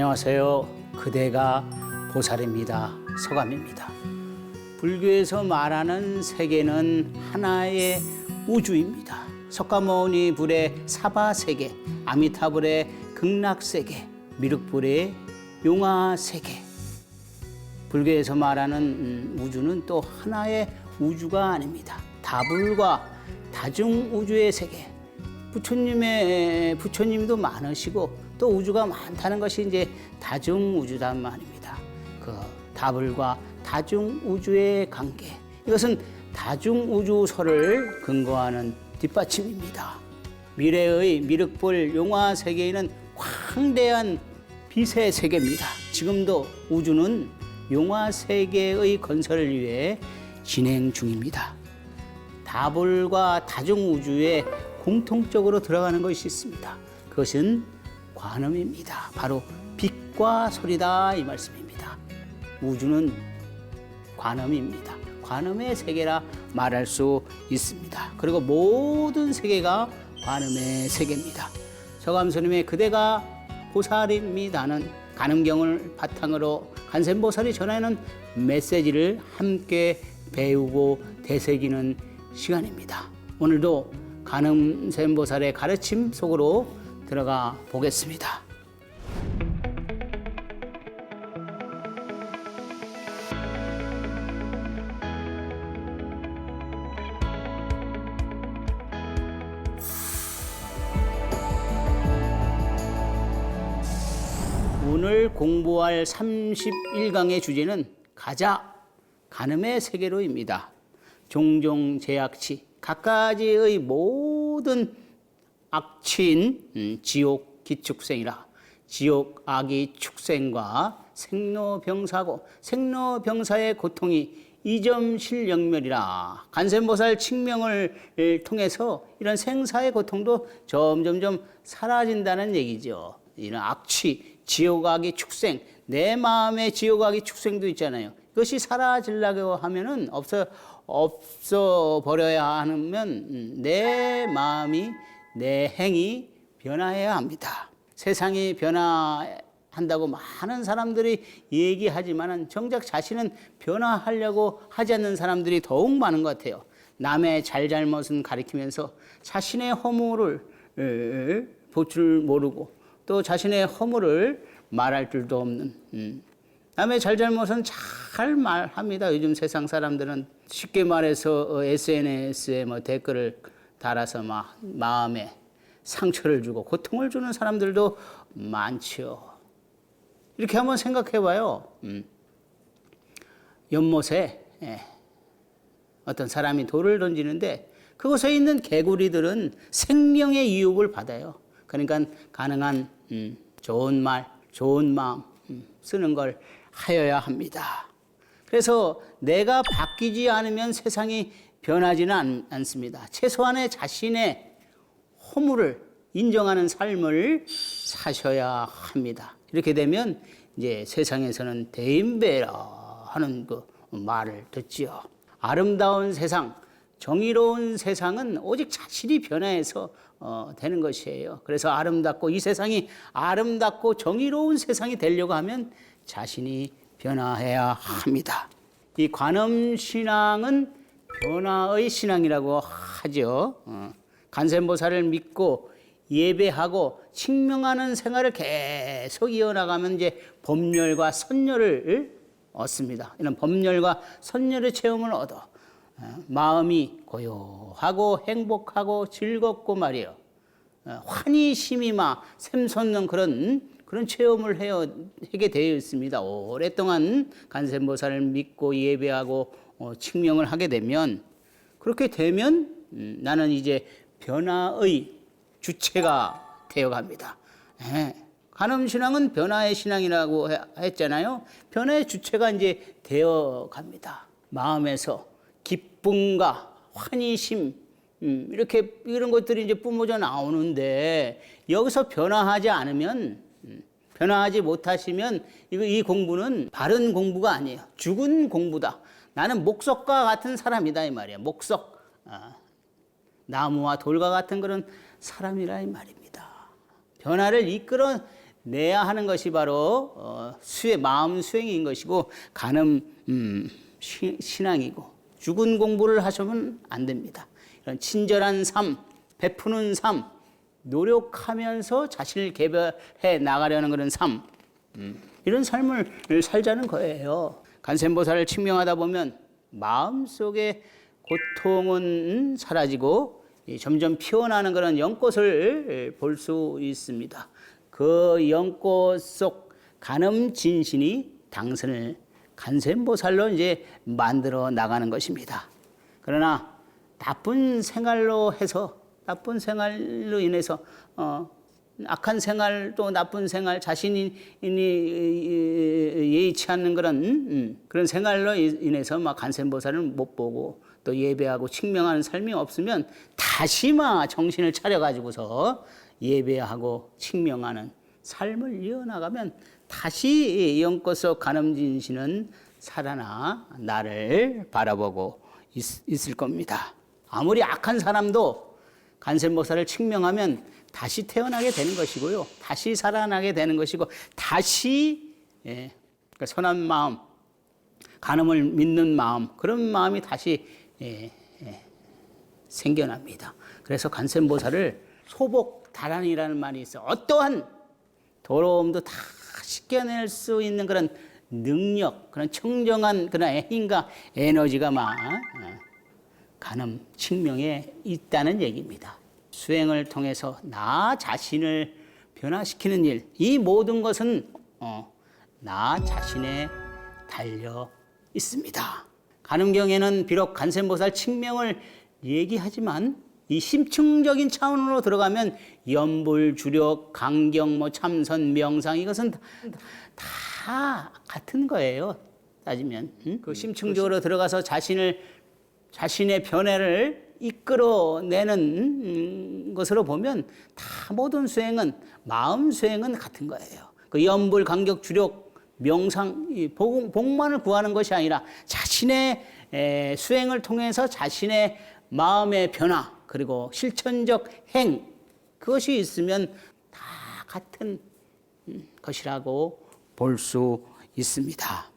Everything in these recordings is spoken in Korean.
안녕하세요. 그대가 보살입니다. 서감입니다. 불교에서 말하는 세계는 하나의 우주입니다. 석가모니 불의 사바세계, 아미타불의 극락세계, 미륵불의 용화세계. 불교에서 말하는 우주는 또 하나의 우주가 아닙니다. 다불과 다중우주의 세계. 부처님도 많으시고 또 우주가 많다는 것이 이제 다중우주단 말입니다. 그 다불과 다중우주의 관계. 이것은 다중우주설을 근거하는 뒷받침입니다. 미래의 미륵불 용화세계에는 광대한 빛의 세계입니다. 지금도 우주는 용화세계의 건설을 위해 진행 중입니다. 다불과 다중우주에 공통적으로 들어가는 것이 있습니다. 그것은 관음입니다. 바로 빛과 소리다 이 말씀입니다. 우주는 관음입니다. 관음의 세계라 말할 수 있습니다. 그리고 모든 세계가 관음의 세계입니다. 서감스님의 그대가 보살입니다는 관음경을 바탕으로 간센보살이 전하는 메시지를 함께 배우고 되새기는 시간입니다. 오늘도 간음센보살의 가르침 속으로 들어가 보겠습니다. 오늘 공부할 31강의 주제는 가자, 간음의 세계로입니다. 종종 제약치, 갖가지의 모든 악취인 지옥 기축생이라 지옥 악이 축생과 생로병사고 생로병사의 고통이 이점실영멸이라 간센보살 칙명을 통해서 이런 생사의 고통도 점점점 사라진다는 얘기죠. 이런 악취, 지옥 악이 축생, 내 마음에 지옥 악이 축생도 있잖아요. 이것이 사라지려고 하면은 없어 버려야 하면 내 마음이 내 행이 변화해야 합니다. 세상이 변화한다고 많은 사람들이 얘기하지만 정작 자신은 변화하려고 하지 않는 사람들이 더욱 많은 것 같아요. 남의 잘잘못은 가리키면서 자신의 허물을 볼 줄 모르고 또 자신의 허물을 말할 줄도 없는 남의 잘잘못은 잘 말합니다. 요즘 세상 사람들은 쉽게 말해서 SNS에 댓글을 달아서 마음에 상처를 주고 고통을 주는 사람들도 많지요. 이렇게 한번 생각해 봐요. 연못에 어떤 사람이 돌을 던지는데 그곳에 있는 개구리들은 생명의 유혹을 받아요. 그러니까 가능한 좋은 말, 좋은 마음 쓰는 걸 하여야 합니다. 그래서 내가 바뀌지 않으면 세상이 변하지는 않습니다. 최소한의 자신의 허물을 인정하는 삶을 사셔야 합니다. 이렇게 되면 이제 세상에서는 대인배라 하는 그 말을 듣지요. 아름다운 세상, 정의로운 세상은 오직 자신이 변화해서 되는 것이에요. 그래서 아름답고 이 세상이 아름답고 정의로운 세상이 되려고 하면 자신이 변화해야 합니다. 이 관음신앙은 변화의 신앙이라고 하죠. 간센보살을 믿고 예배하고 칙명하는 생활을 계속 이어나가면 이제 법열과 선열을 얻습니다. 이런 법열과 선열의 체험을 얻어 마음이 고요하고 행복하고 즐겁고 말이에요. 환희 심이마 샘솟는 그런 체험을 하게 되어 있습니다. 오랫동안 간센보살을 믿고 예배하고 칙명을 하게 되면 그렇게 되면 나는 이제 변화의 주체가 되어갑니다. 간음신앙은 변화의 신앙이라고 했잖아요. 변화의 주체가 이제 되어갑니다. 마음에서 기쁨과 환희심 이렇게 이런 것들이 이제 뿜어져 나오는데 여기서 변화하지 않으면 변화하지 못하시면 이 공부는 바른 공부가 아니에요. 죽은 공부다. 나는 목석과 같은 사람이다 이 말이에요. 목석, 나무와 돌과 같은 그런 사람이라 이 말입니다. 변화를 내야 하는 것이 바로 마음 수행인 것이고 간음 신앙이고 죽은 공부를 하시면 안 됩니다. 이런 친절한 삶, 베푸는 삶, 노력하면서 자신을 개발해 나가려는 그런 삶, 이런 삶을 살자는 거예요. 간센보살을 칭명하다 보면 마음속의 고통은 사라지고 점점 피어나는 그런 연꽃을 볼 수 있습니다. 그 연꽃 속 간음진신이 당선을 간센보살로 이제 만들어 나가는 것입니다. 그러나 나쁜 생활로 인해서 악한 생활 또 나쁜 생활 자신이 예의치 않는 그런 생활로 인해서 막 간센보살을 못 보고 또 예배하고 칭명하는 삶이 없으면 다시 막 정신을 차려가지고서 예배하고 칭명하는 삶을 이어나가면 다시 연꽃 속 간음진신은 살아나 나를 바라보고 있을 겁니다. 아무리 악한 사람도 간센보살을 칭명하면 다시 태어나게 되는 것이고요. 다시 살아나게 되는 것이고 다시 그러니까 선한 마음, 간음을 믿는 마음, 그런 마음이 다시 생겨납니다. 그래서 간센보살을 소복다란이라는 말이 있어요. 어떠한 더러움도 다 씻겨낼 수 있는 그런 능력, 그런 청정한 그런 힘과 에너지가 막 간음 칭명에 있다는 얘기입니다. 수행을 통해서 나 자신을 변화시키는 일, 이 모든 것은 나 자신에 달려 있습니다. 간음경에는 비록 간센보살 칭명을 얘기하지만 이 심층적인 차원으로 들어가면 연불, 주력, 강경, 참선, 명상 이것은 다 같은 거예요. 따지면 그 심층적으로 들어가서 자신의 변화를 이끌어내는 것으로 보면 다 모든 수행은 마음 수행은 같은 거예요. 그 연불, 강격, 주력, 명상, 복만을 구하는 것이 아니라 자신의 수행을 통해서 자신의 마음의 변화 그리고 실천적 행 그것이 있으면 다 같은 것이라고 볼 수 있습니다.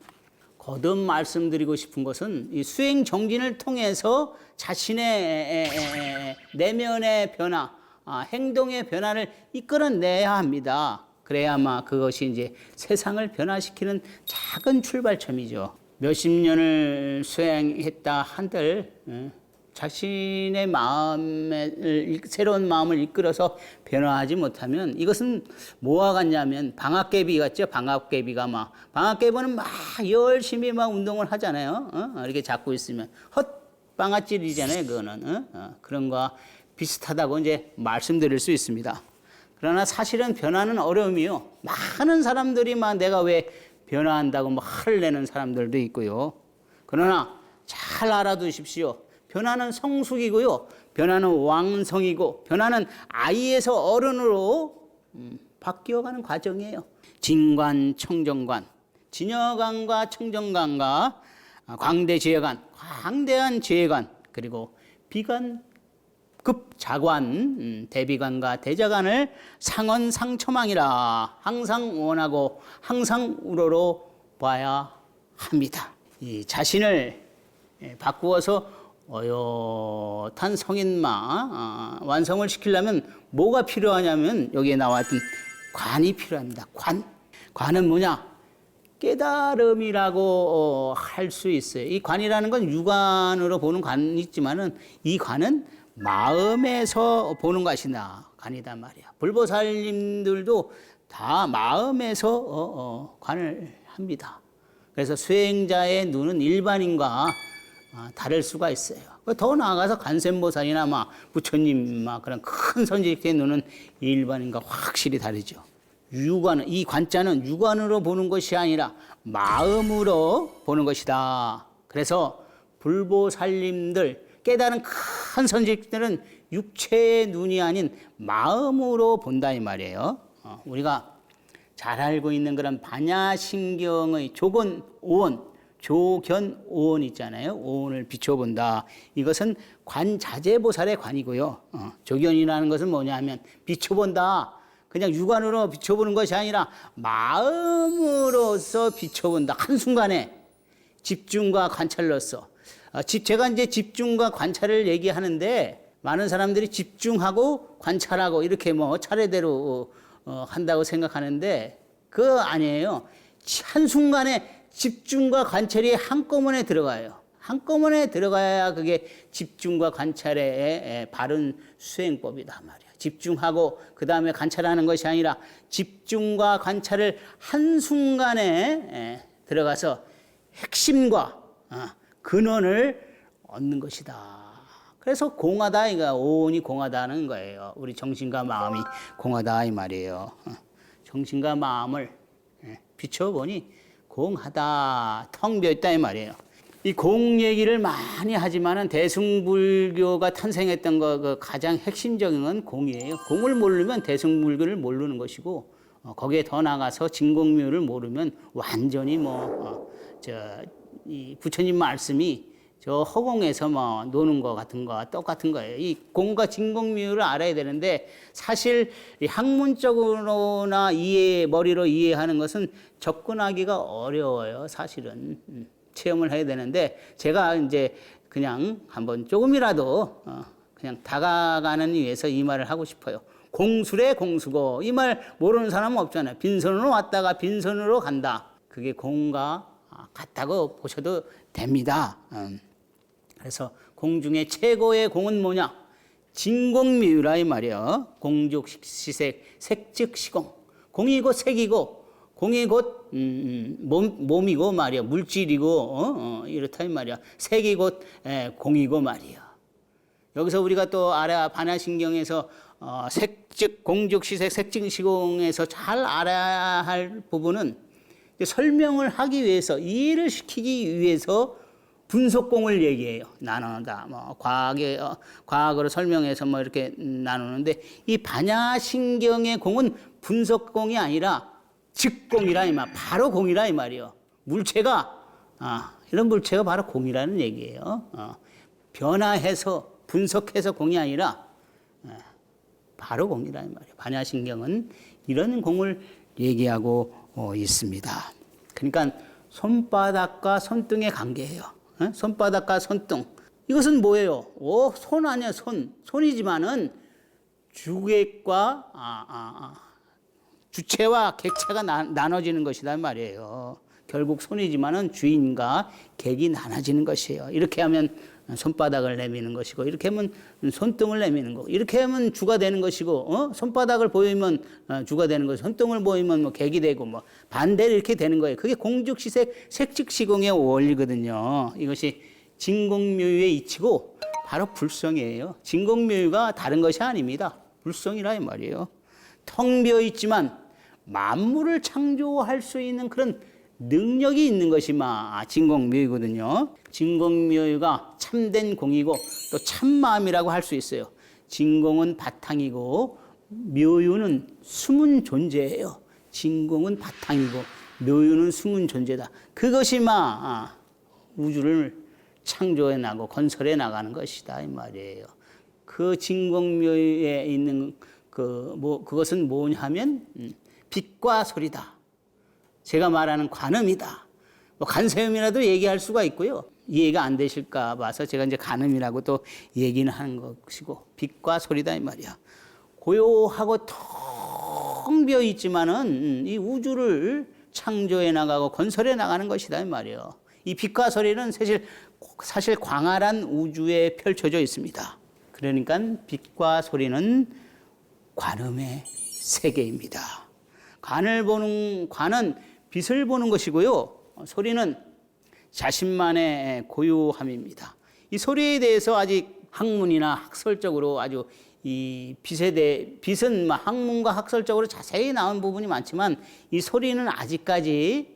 거듭 말씀드리고 싶은 것은 이 수행 정진을 통해서 자신의 내면의 변화, 행동의 변화를 이끌어내야 합니다. 그래야만 그것이 이제 세상을 변화시키는 작은 출발점이죠. 몇십 년을 수행했다 한들 자신의 새로운 마음을 이끌어서 변화하지 못하면 이것은 뭐와 같냐면 방앗개비 같죠. 방앗개비는 막 열심히 막 운동을 하잖아요. 이렇게 잡고 있으면 헛방앗질이잖아요. 그거는 그런 거와 비슷하다고 이제 말씀드릴 수 있습니다. 그러나 사실은 변화는 어려움이요. 많은 사람들이 막 내가 왜 변화한다고 막 화를 내는 사람들도 있고요. 그러나 잘 알아두십시오. 변화는 성숙이고요. 변화는 왕성이고 변화는 아이에서 어른으로 바뀌어가는 과정이에요. 진관, 청정관, 진여관과 청정관과 광대지혜관, 광대한 지혜관 그리고 비관, 급자관, 대비관과 대자관을 상언상처망이라 항상 원하고 항상 우러러 봐야 합니다. 이 자신을 바꾸어서 어엿한 성인마 완성을 시키려면 뭐가 필요하냐면 여기에 나왔던 관이 필요합니다. 관은 뭐냐? 깨달음이라고 할 수 있어요. 이 관이라는 건 육안으로 보는 관이 있지만은 이 관은 마음에서 보는 것이다. 관이단 말이야. 불보살님들도 다 마음에서 관을 합니다. 그래서 수행자의 눈은 일반인과 다를 수가 있어요. 더 나아가서 간센보살이나 부처님 그런 큰 선지식의 눈은 일반인과 확실히 다르죠. 이 관자는 육안으로 보는 것이 아니라 마음으로 보는 것이다. 그래서 불보살님들 깨달은 큰 선지식들은 육체의 눈이 아닌 마음으로 본다 이 말이에요. 우리가 잘 알고 있는 그런 반야신경의 조견오온 있잖아요. 오온을 비춰본다. 이것은 관자재보살의 관이고요. 조견이라는 것은 뭐냐 하면 비춰본다. 그냥 육안으로 비춰보는 것이 아니라 마음으로서 비춰본다. 한순간에 집중과 관찰로서. 제가 이제 집중과 관찰을 얘기하는데 많은 사람들이 집중하고 관찰하고 이렇게 뭐 차례대로 한다고 생각하는데 그거 아니에요. 한순간에 집중과 관찰이 한꺼번에 들어가요. 한꺼번에 들어가야 그게 집중과 관찰의 바른 수행법이다 말이야. 집중하고 그 다음에 관찰하는 것이 아니라 집중과 관찰을 한순간에 들어가서 핵심과 근원을 얻는 것이다. 그래서 공하다, 이거 오온이 공하다는 거예요. 우리 정신과 마음이 공하다 이 말이에요. 정신과 마음을 비춰보니 공하다, 텅 비어있다 이 말이에요. 이 공 얘기를 많이 하지만은 대승불교가 탄생했던 그 가장 핵심적인 건 공이에요. 공을 모르면 대승불교를 모르는 것이고, 거기에 더 나가서 진공묘를 모르면 완전히 이 부처님 말씀이 저 허공에서 노는 거 같은 거와 똑같은 거예요. 이 공과 진공묘를 알아야 되는데 사실 학문적으로나 머리로 이해하는 것은 접근하기가 어려워요. 사실은. 체험을 해야 되는데 제가 이제 그냥 한번 조금이라도 그냥 다가가는 위해서 이 말을 하고 싶어요. 공수래 공수고 이 말 모르는 사람은 없잖아요. 빈손으로 왔다가 빈손으로 간다. 그게 공과 같다고 보셔도 됩니다. 그래서 공 중에 최고의 공은 뭐냐? 진공미유라 이 말이에요. 공죽시색 색즉시공. 공이 곧 색이고 공이 곧 몸이고 말이야. 물질이고 이렇다 이 말이야. 색이 곧 공이고 말이야. 여기서 우리가 또 반야신경에서 색즉 공죽시색 색즉시공에서 잘 알아야 할 부분은 설명을 하기 위해서 이해를 시키기 위해서 분석공을 얘기해요. 나누다. 과학으로 설명해서 이렇게 나누는데 이 반야신경의 공은 분석공이 아니라 즉공이라 이 말, 바로 공이라 이 말이요. 물체가 이런 물체가 바로 공이라는 얘기예요. 변화해서 분석해서 공이 아니라 바로 공이라 이 말이에요. 반야신경은 이런 공을 얘기하고 있습니다. 그러니까 손바닥과 손등의 관계예요. 손바닥과 손등. 이것은 뭐예요? 손 아니야, 손. 손이지만은 주객과 주체와 객체가 나눠지는 것이란 말이에요. 결국 손이지만은 주인과 객이 나눠지는 것이에요. 이렇게 하면 손바닥을 내미는 것이고, 이렇게 하면 손등을 내미는 거고, 이렇게 하면 주가 되는 것이고, 손바닥을 보이면 주가 되는 것이고, 손등을 보이면 객이 되고, 반대로 이렇게 되는 거예요. 그게 공죽시색, 색즉시공의 원리거든요. 이것이 진공묘유의 이치고, 바로 불성이에요. 진공묘유가 다른 것이 아닙니다. 불성이라 이 말이에요. 텅 비어 있지만, 만물을 창조할 수 있는 그런 능력이 있는 것이 진공묘유거든요. 진공묘유가 참된 공이고 또 참마음이라고 할 수 있어요. 진공은 바탕이고 묘유는 숨은 존재예요. 진공은 바탕이고 묘유는 숨은 존재다. 그것이 우주를 창조해 나가고 건설해 나가는 것이다 이 말이에요. 그 진공묘유에 있는 그것은 뭐냐 하면 빛과 소리다. 제가 말하는 관음이다. 관세음이라도 얘기할 수가 있고요. 이해가 안 되실까 봐서 제가 이제 관음이라고 또 얘기는 하는 것이고, 빛과 소리다 이 말이야. 고요하고 텅 비어 있지만은 이 우주를 창조해 나가고 건설해 나가는 것이다 이 말이에요. 이 빛과 소리는 사실 광활한 우주에 펼쳐져 있습니다. 그러니까 빛과 소리는 관음의 세계입니다. 관은 빛을 보는 것이고요. 소리는 자신만의 고요함입니다. 이 소리에 대해서 아직 학문이나 학설적으로 아주 이 빛은 학문과 학설적으로 자세히 나온 부분이 많지만 이 소리는 아직까지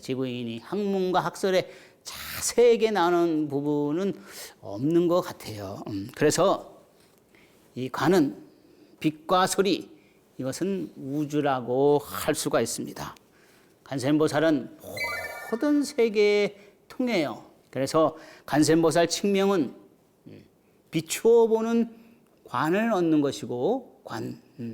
지구인이 학문과 학설에 자세하게 나오는 부분은 없는 것 같아요. 그래서 이 관은 빛과 소리, 이것은 우주라고 할 수가 있습니다. 관세음보살은 모든 세계에 통해요. 그래서 관세음보살 칙명은 비추어 보는 관을 얻는 것이고,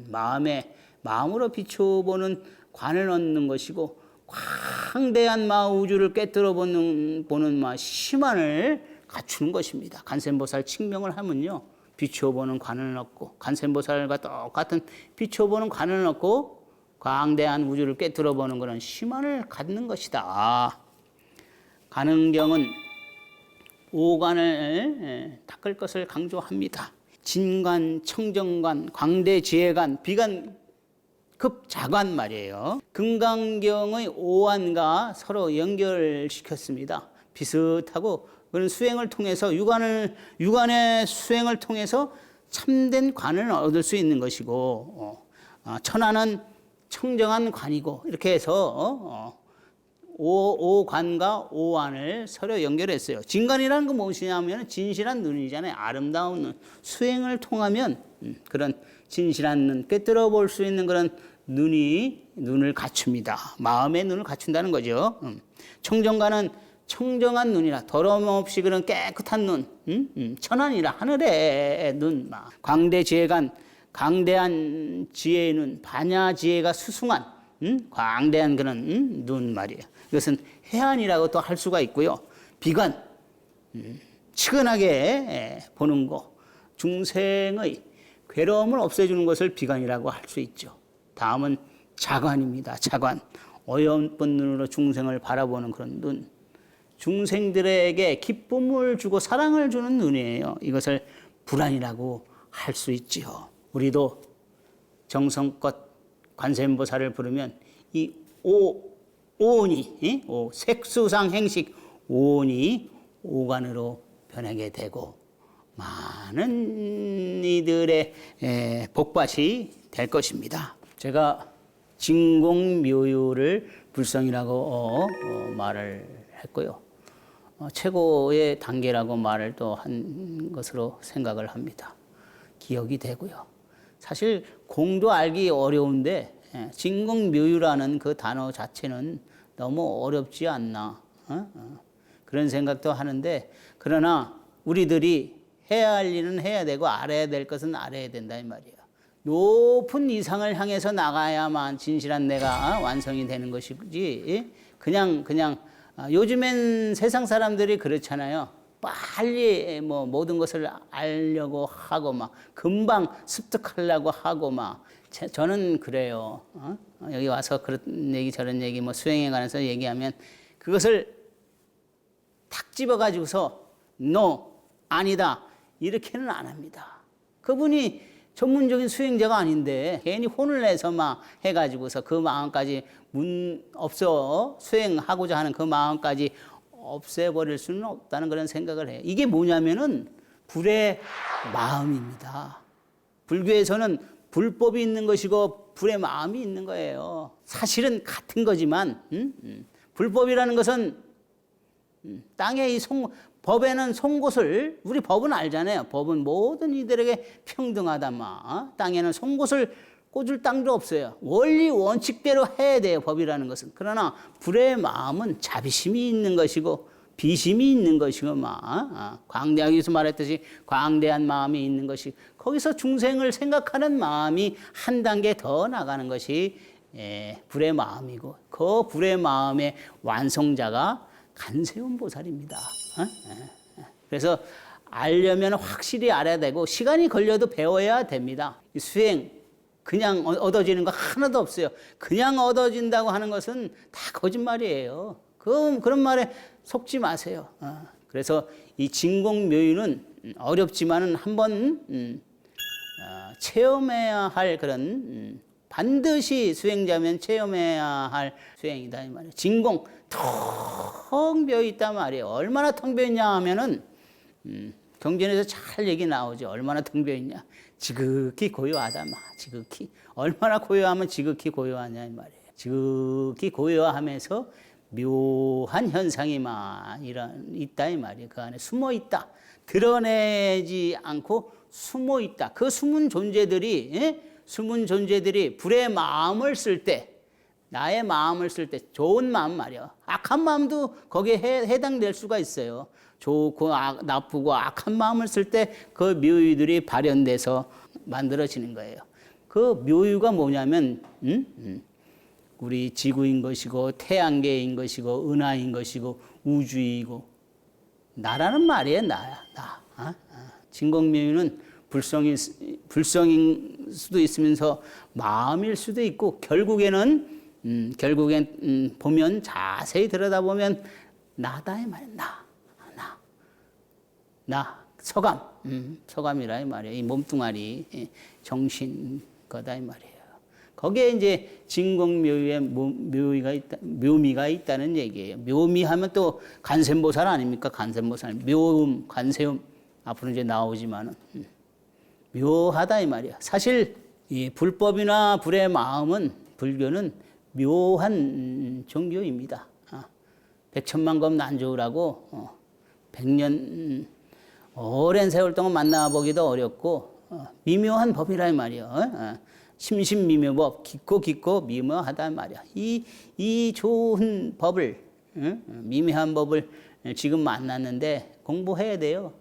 마음의 마음으로 비춰보는 관을 얻는 것이고 광대한 우주를 꿰뚫어 보는 심안을 갖추는 것입니다. 간센보살 칭명을 하면요, 비춰보는 관을 얻고 간센보살과 똑같은 비춰보는 관을 얻고 광대한 우주를 꿰뚫어 보는 그런 심안을 갖는 것이다. 가능경은 오관을 닦을 것을 강조합니다. 진관, 청정관, 광대지혜관, 비관, 급자관 말이에요. 금강경의 오안과 서로 연결시켰습니다. 비슷하고 그런 수행을 통해서 유관의 수행을 통해서 참된 관을 얻을 수 있는 것이고, 천안은 청정한 관이고, 이렇게 해서 오관과 오안을 서로 연결했어요. 진관이라는 건 무엇이냐면 진실한 눈이잖아요. 아름다운 눈. 수행을 통하면 그런 진실한 눈, 꿰뚫어 볼 수 있는 그런 눈을 갖춥니다. 마음의 눈을 갖춘다는 거죠. 청정관은 청정한 눈이라, 더러움 없이 그런 깨끗한 눈, 천안이라 하늘의 눈. 광대지혜관, 강대한 지혜의 눈, 반야지혜가 수승한 광대한 그런 눈 말이에요. 이것은 해안이라고 또 할 수가 있고요. 비관, 측은하게 보는 거, 중생의 괴로움을 없애주는 것을 비관이라고 할 수 있죠. 다음은 자관입니다. 자관, 어여쁜 눈으로 중생을 바라보는 그런 눈, 중생들에게 기쁨을 주고 사랑을 주는 눈이에요. 이것을 불안이라고 할 수 있지요. 우리도 정성껏 관세음보살을 부르면 이 오온이, 색수상 행식 오온이 오관으로 변하게 되고 많은 이들의 복밭이 될 것입니다. 제가 진공묘유를 불성이라고 말을 했고요. 최고의 단계라고 말을 또 한 것으로 생각을 합니다. 기억이 되고요. 사실 공도 알기 어려운데 진공묘유라는 그 단어 자체는 너무 어렵지 않나, 그런 생각도 하는데, 그러나 우리들이 해야 할 일은 해야 되고 알아야 될 것은 알아야 된다 이 말이에요. 높은 이상을 향해서 나가야만 진실한 내가 완성이 되는 것이지, 그냥 요즘엔 세상 사람들이 그렇잖아요. 빨리 모든 것을 알려고 하고 금방 습득하려고 하고 저는 그래요. 여기 와서 그런 얘기 저런 얘기 수행에 관해서 얘기하면 그것을 탁 집어가지고서 no, 아니다 이렇게는 안 합니다. 그분이 전문적인 수행자가 아닌데 괜히 혼을 내서 해가지고서 그 마음까지 없어 수행하고자 하는 그 마음까지 없애버릴 수는 없다는 그런 생각을 해요. 이게 뭐냐면은 불의 마음입니다. 불교에서는 불법이 있는 것이고 불의 마음이 있는 거예요. 사실은 같은 거지만 불법이라는 것은 땅의 법에는 송곳을, 우리 법은 알잖아요. 법은 모든 이들에게 평등하다 땅에는 송곳을 꽂을 땅도 없어요. 원리 원칙대로 해야 돼요. 법이라는 것은. 그러나 불의 마음은 자비심이 있는 것이고 비심이 있는 것이고 여기서 말했듯이 광대한 마음이 있는 것이, 거기서 중생을 생각하는 마음이 한 단계 더 나가는 것이 불의 마음이고, 그 불의 마음의 완성자가 간세음보살입니다. 그래서 알려면 확실히 알아야 되고 시간이 걸려도 배워야 됩니다. 수행 그냥 얻어지는 거 하나도 없어요. 그냥 얻어진다고 하는 것은 다 거짓말이에요. 그런 말에 속지 마세요. 그래서 이 진공묘유는 어렵지만은 한번 체험해야 할 그런, 반드시 수행자면 체험해야 할 수행이다 이 말이에요. 진공 텅 비어 있단 말이에요. 얼마나 텅 비어 있냐 하면은 경전에서 잘 얘기 나오죠. 얼마나 텅 비어 있냐. 지극히 고요하다 지극히. 얼마나 고요하면 지극히 고요하냐 이 말이에요. 지극히 고요하면서 묘한 현상이 있다 이 말이에요. 그 안에 숨어 있다. 드러내지 않고 숨어 있다. 그 숨은 존재들이 불의 마음을 쓸 때, 나의 마음을 쓸 때, 좋은 마음 말이야. 악한 마음도 거기에 해당될 수가 있어요. 좋고 나쁘고 악한 마음을 쓸 때 그 묘유들이 발현돼서 만들어지는 거예요. 그 묘유가 뭐냐면 우리 지구인 것이고 태양계인 것이고 은하인 것이고 우주이고 나라는 말이에요. 나야 나. 진공묘유는 불성인 수도 있으면서 마음일 수도 있고 결국엔 보면 자세히 들여다보면 나다 이 말이야. 나 서감이라 이 말이에요. 이 몸뚱아리 정신 거다 이 말이에요. 거기에 이제 진공묘유의 묘미가 있다는 얘기예요. 묘미하면 또 간센보살 아닙니까? 간센보살 묘음 관세음 앞으로 이제 나오지만은 묘하다 이 말이야. 사실 이 불법이나 불의 마음은 불교는 묘한 종교입니다. 백천만검 난조라고 100년 오랜 세월 동안 만나보기도 어렵고 미묘한 법이라 이 말이야. 심심미묘법 깊고 미묘하다 말이야. 이 좋은 법을 미묘한 법을 지금 만났는데 공부해야 돼요.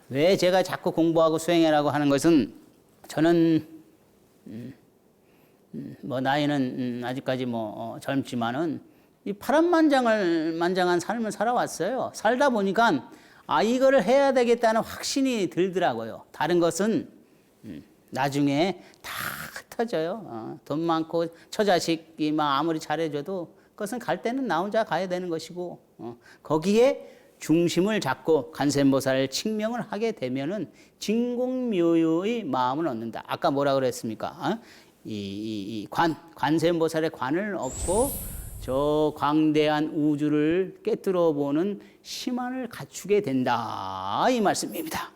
왜 제가 자꾸 공부하고 수행해라고 하는 것은 저는 뭐 나이는 아직까지 뭐 젊지만은 이 파란만장한 삶을 살아왔어요. 살다 보니까 이거를 해야 되겠다는 확신이 들더라고요. 다른 것은 나중에 다 흩어져요. 돈 많고 처자식이 막 아무리 잘해줘도 그것은 갈 때는 나 혼자 가야 되는 것이고 거기에 중심을 잡고 간센보살을 칭명을 하게 되면은 진공묘유의 마음을 얻는다. 아까 뭐라 그랬습니까? 관세음보살의 관을 얻고 저 광대한 우주를 깨뜨려 보는 심안을 갖추게 된다. 이 말씀입니다.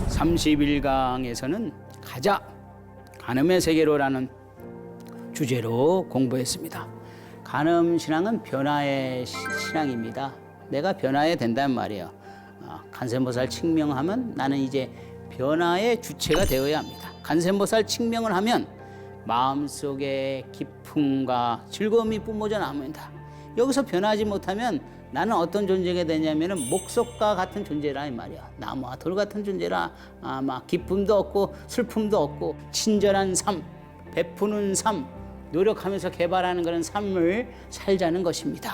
(31강에서는) 가자 간음의 세계로라는 주제로 공부했습니다. 간음 신앙은 변화의 신앙입니다. 내가 변화해야 된다는 말이에요. 간센보살 칭명하면 나는 이제 변화의 주체가 되어야 합니다. 간센보살 칭명을 하면 마음속에 기쁨과 즐거움이 뿜어져 나옵니다. 여기서 변하지 못하면 나는 어떤 존재가 되냐면은 목석과 같은 존재라 이 말이야. 나무와 돌 같은 존재라. 막 기쁨도 없고 슬픔도 없고 친절한 삶, 베푸는 삶, 노력하면서 개발하는 그런 삶을 살자는 것입니다.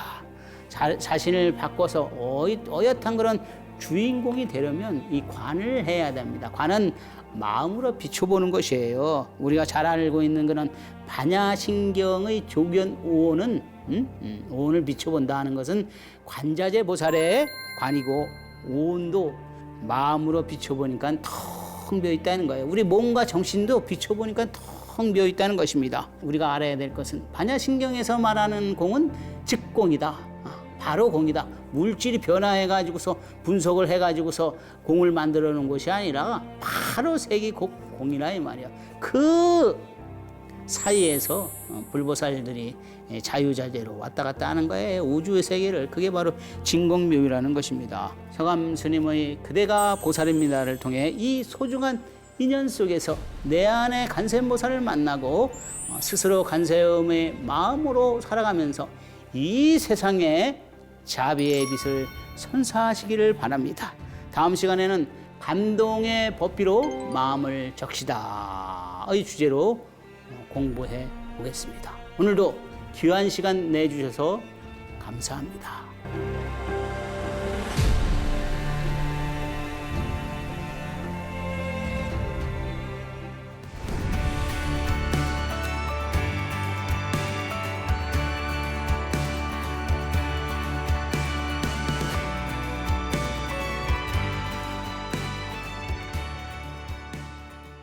자신을 바꿔서 어엿한 그런 주인공이 되려면 이 관을 해야 됩니다. 관은 마음으로 비춰보는 것이에요. 우리가 잘 알고 있는 그런 반야신경의 조견 오온은 오온을 비춰본다 하는 것은 관자재 보살의 관이고 오온도 마음으로 비춰보니까 텅 비어 있다는 거예요. 우리 몸과 정신도 비춰보니까 텅 비어 있다는 것입니다. 우리가 알아야 될 것은 반야신경에서 말하는 공은 즉공이다. 바로 공이다. 물질이 변화해가지고서 분석을 해가지고서 공을 만들어 놓은 것이 아니라 바로 색이 공이라 이 말이야. 그 사이에서 불보살들이 자유자재로 왔다 갔다 하는 거예요. 우주의 세계를. 그게 바로 진공묘유라는 것입니다. 서감 스님의 그대가 보살입니다를 통해 이 소중한 인연 속에서 내 안에 간센보살을 만나고 스스로 간세음의 마음으로 살아가면서 이 세상에 자비의 빛을 선사하시기를 바랍니다. 다음 시간에는 감동의 법비로 마음을 적시다의 주제로 공부해 보겠습니다. 오늘도 귀한 시간 내주셔서 감사합니다.